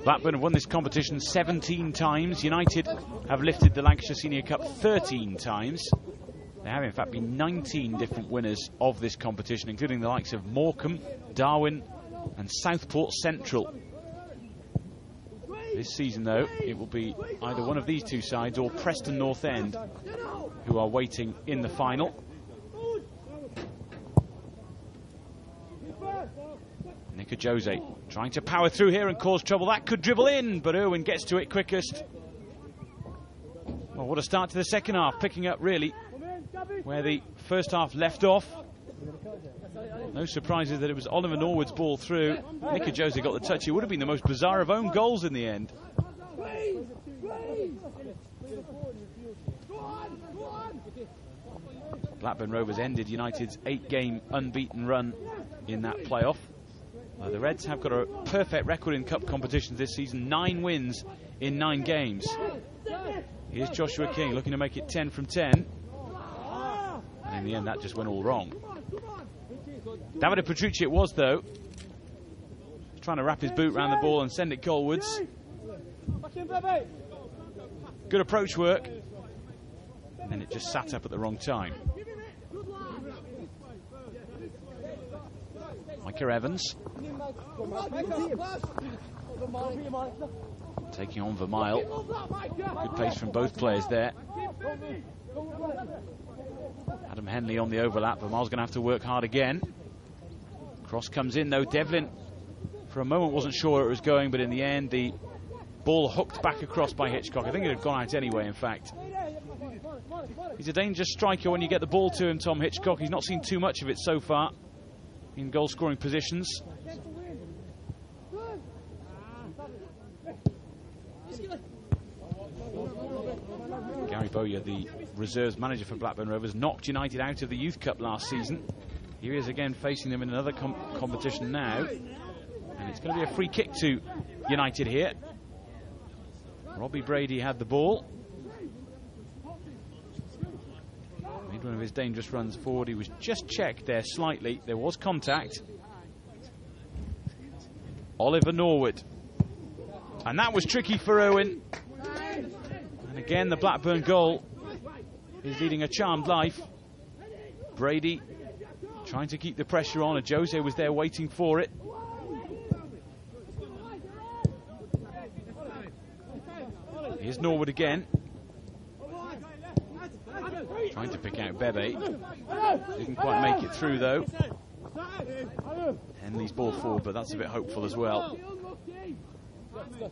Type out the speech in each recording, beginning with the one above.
Blackburn have won this competition 17 times. United have lifted the Lancashire Senior Cup 13 times. There have in fact been 19 different winners of this competition, including the likes of Morecambe, Darwin and Southport Central. This season, though, it will be either one of these two sides or Preston North End who are waiting in the final. Nico Jose trying to power through here and cause trouble. That could dribble in, but Irwin gets to it quickest. Well, what a start to the second half, picking up really where the first half left off. No surprises that it was Oliver Norwood's ball through. Nico Jose got the touch. It would have been the most bizarre of own goals in the end. Blackburn Rovers ended United's 8-game unbeaten run in that playoff. The Reds have got a perfect record in cup competitions this season, 9 wins in 9 games. Here's Joshua King looking to make it 10 from 10. And in the end that just went all wrong. Davide Petrucci it was, though. He's trying to wrap his boot around the ball and send it goalwards. Good approach work. And then it just sat up at the wrong time. Micah Evans taking on Vermeil. Good pace from both players there. Adam Henley on the overlap. Vermeil's going to have to work hard again. Cross comes in, though. Devlin for a moment wasn't sure where it was going, but in the end the ball hooked back across by Hitchcock. I think it had gone out anyway, in fact. He's a dangerous striker when you get the ball to him, Tom Hitchcock. He's not seen too much of it so far in goal-scoring positions. Gary Bowyer, the reserves manager for Blackburn Rovers, knocked United out of the Youth Cup last season. Here he is again facing them in another competition now. And it's going to be a free kick to United here. Robbie Brady had the ball. Made one of his dangerous runs forward. He was just checked there slightly. There was contact. Oliver Norwood. And that was tricky for Irwin. And again, the Blackburn goal is leading a charmed life. Brady trying to keep the pressure on. Jose was there waiting for it. Here's Norwood again. Trying to pick out Bebe. Didn't quite make it through, though. Henley's ball forward, but that's a bit hopeful as well.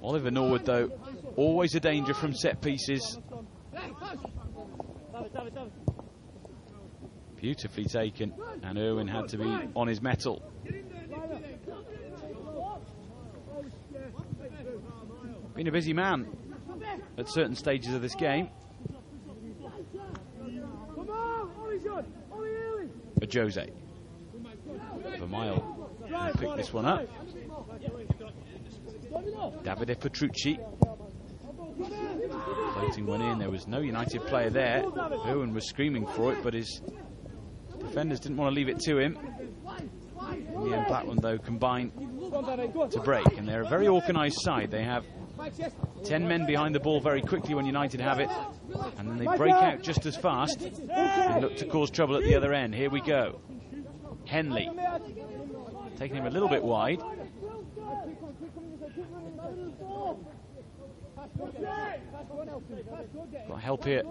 Oliver Norwood, though, always a danger from set pieces. Beautifully taken, and Irwin had to be on his mettle. Been a busy man at certain stages of this game. But Jose. Vermeil picked this one up. Davide Petrucci. Floating one in. There was no United player there. Irwin was screaming for it, but his defenders didn't want to leave it to him. In the end, Blackburn, though, combined to break. And they're a very organised side. They have 10 men behind the ball very quickly when United have it, and then they break out just as fast and look to cause trouble at the other end. Here we go. Henley taking him a little bit wide. Got help here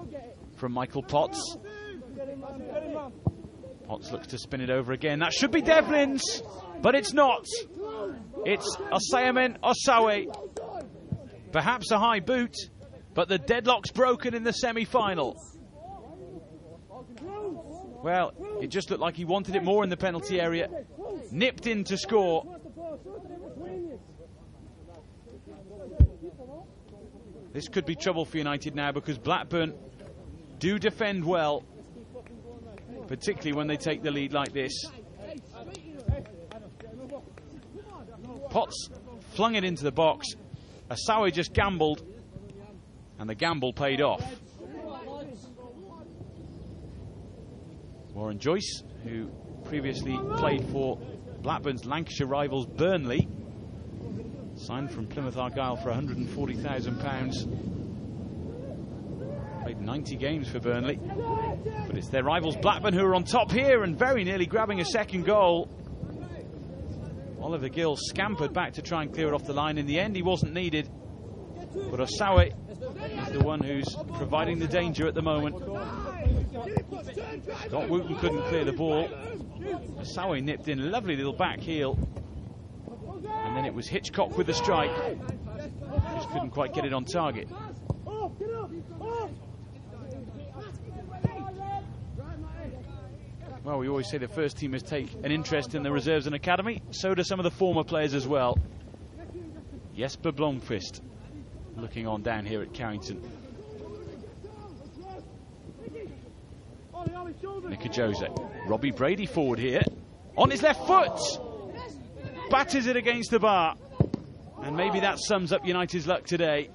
from Michael Potts. Potts looks to spin it over again. That should be Devlin's, but it's not. It's Osayamen Osawe. Perhaps a high boot, but the deadlock's broken in the semi-final. Well, it just looked like he wanted it more in the penalty area. Nipped in to score. This could be trouble for United now, because Blackburn do defend well, particularly when they take the lead like this. Potts flung it into the box. Asawe just gambled, and the gamble paid off. Warren Joyce, who previously played for Blackburn's Lancashire rivals Burnley, Signed from Plymouth Argyle for £140,000. Played 90 games for Burnley. But it's their rivals Blackburn who are on top here and very nearly grabbing a second goal. Oliver Gill scampered back to try and clear it off the line. In the end, he wasn't needed. But Osawe is the one who's providing the danger at the moment. Scott Wooten couldn't clear the ball. Osawe nipped in, lovely little back heel. And then it was Hitchcock with the strike. Just couldn't quite get it on target. Well, we always say the first teamers take an interest in the reserves and academy. So do some of the former players as well. Jesper Blomqvist looking on down here at Carrington. Nicky Jose. Robbie Brady forward here. On his left foot. Batters it against the bar. And maybe that sums up United's luck today.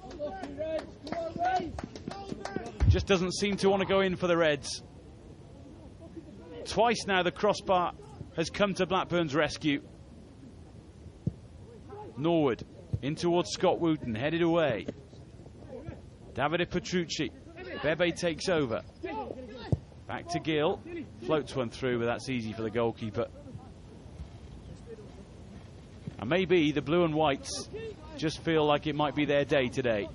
Just doesn't seem to want to go in for the Reds. Twice now the crossbar has come to Blackburn's rescue. Norwood in towards Scott Wooten, headed away. Davide Petrucci. Bebe takes over. Back to Gill. Floats one through, but that's easy for the goalkeeper. And maybe the blue and whites just feel like it might be their day today.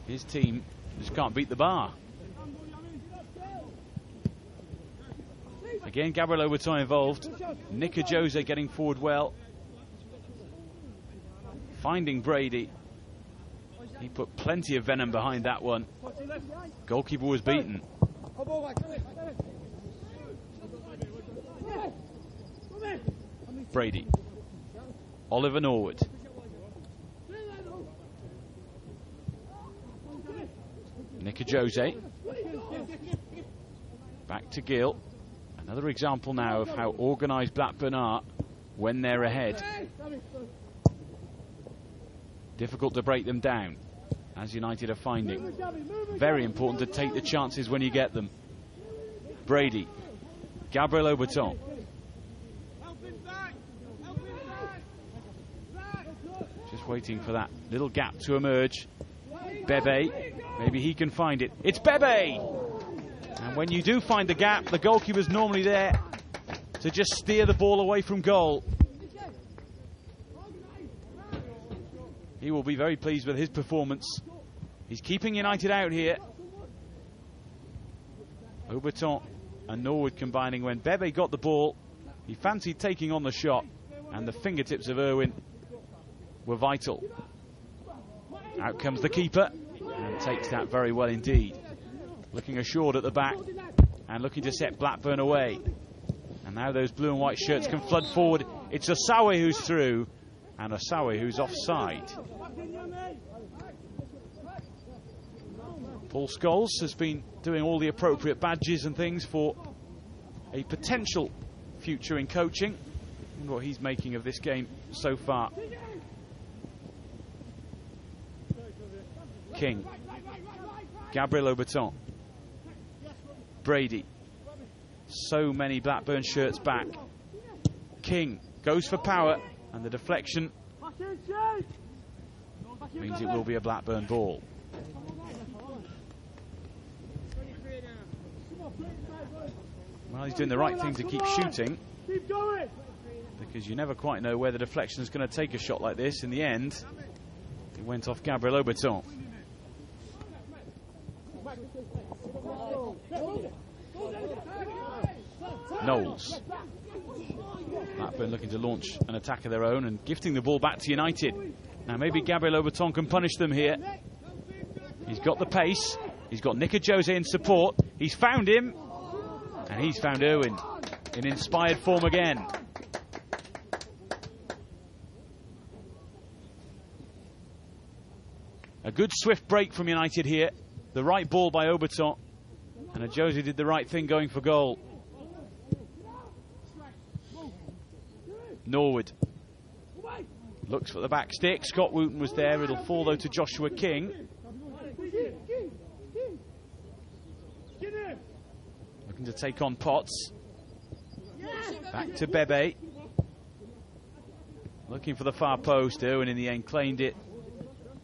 His team just can't beat the bar. Again, Gabriel Oberton involved. Nicky Jose getting forward well. Finding Brady. He put plenty of venom behind that one. Goalkeeper was beaten. Brady. Oliver Norwood. Nicky Jose. Back to Gill. Another example now of how organised Blackburn are when they're ahead. Difficult to break them down, as United are finding. Very important to take the chances when you get them. Brady. Gabriel Oberton. Just waiting for that little gap to emerge. Bebe. Maybe he can find it. It's Bebe! And when you do find the gap, the goalkeeper's normally there to just steer the ball away from goal. He will be very pleased with his performance. He's keeping United out here. Oberton and Norwood combining. When Bebe got the ball, he fancied taking on the shot, and the fingertips of Irwin were vital. Out comes the keeper, and takes that very well indeed. Looking assured at the back, and looking to set Blackburn away. And now those blue and white shirts can flood forward. It's Osawe who's through, and Osawe who's offside. Paul Scholes has been doing all the appropriate badges and things for a potential future in coaching. And what he's making of this game so far. King. Gabriel Oberton. Brady. So many Blackburn shirts back. King goes for power, and the deflection means it will be a Blackburn ball. Well, he's doing the right thing to keep shooting, because you never quite know where the deflection is going to take a shot like this. In the end, it went off Gabriel Oberton. Knowles. Blackburn looking to launch an attack of their own and gifting the ball back to United. Now maybe Gabriel Oberton can punish them here. He's got the pace. He's got Nicky Jose in support. He's found him. And he's found Irwin in inspired form again. A good swift break from United here. The right ball by Oberton. And Jose did the right thing going for goal. Norwood looks for the back stick. Scott Wooten was there. It'll fall though to Joshua King. Looking to take on Potts. Back to Bebe. Looking looking for the far post. Irwin in the end claimed it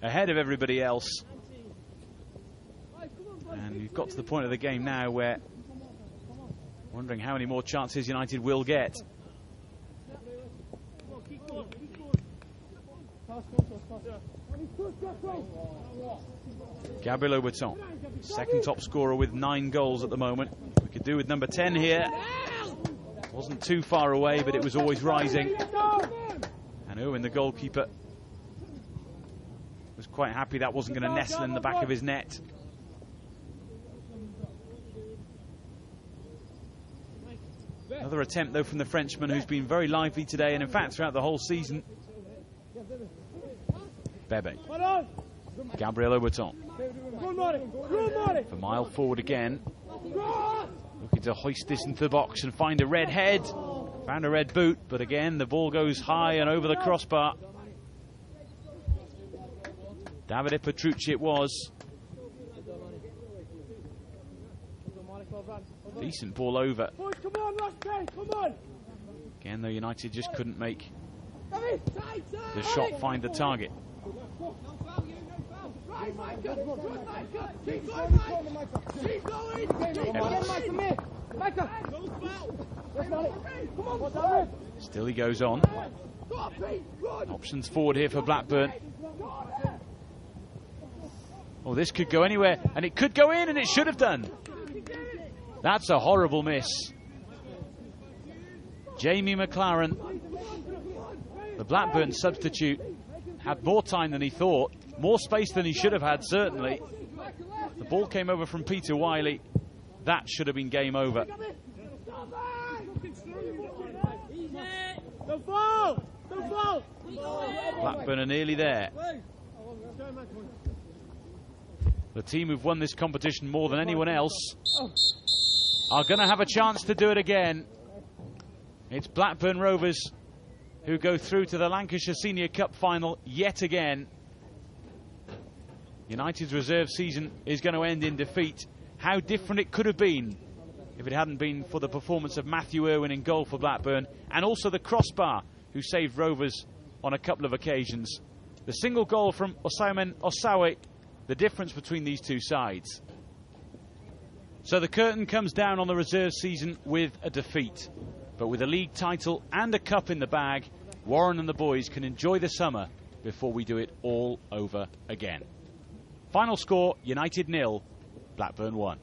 ahead of everybody else. And we've got to the point of the game now where wondering how many more chances United will get. Gabriel Auberton, second top scorer with 9 goals at the moment. We could do with number 10 here. Wasn't too far away, but it was always rising. And Irwin, the goalkeeper, was quite happy that wasn't going to nestle in the back of his net. Another attempt, though, from the Frenchman, who's been very lively today, and in fact throughout the whole season. Bebe. Gabriel Auberton. Vermeil forward again. Looking to hoist this into the box and find a red head. Found a red boot, but again the ball goes high and over the crossbar. Davide Petrucci it was. Decent ball over. Again, though, United just couldn't make the shot find the target. Still he goes on. Options forward here for Blackburn. Oh, this could go anywhere, and it could go in, and it should have done. That's a horrible miss. Jamie McLaren, the Blackburn substitute, had more time than he thought, more space than he should have had, certainly. The ball came over from Peter Wiley. That should have been game over. Blackburn are nearly there. The team who've won this competition more than anyone else are going to have a chance to do it again. It's Blackburn Rovers who go through to the Lancashire Senior Cup final yet again. United's reserve season is going to end in defeat. How different it could have been if it hadn't been for the performance of Matthew Irwin in goal for Blackburn, and also the crossbar, who saved Rovers on a couple of occasions. The single goal from Osamen Osawe, the difference between these two sides. So the curtain comes down on the reserve season with a defeat. But with a league title and a cup in the bag, Warren and the boys can enjoy the summer before we do it all over again. Final score, United 0, Blackburn 1.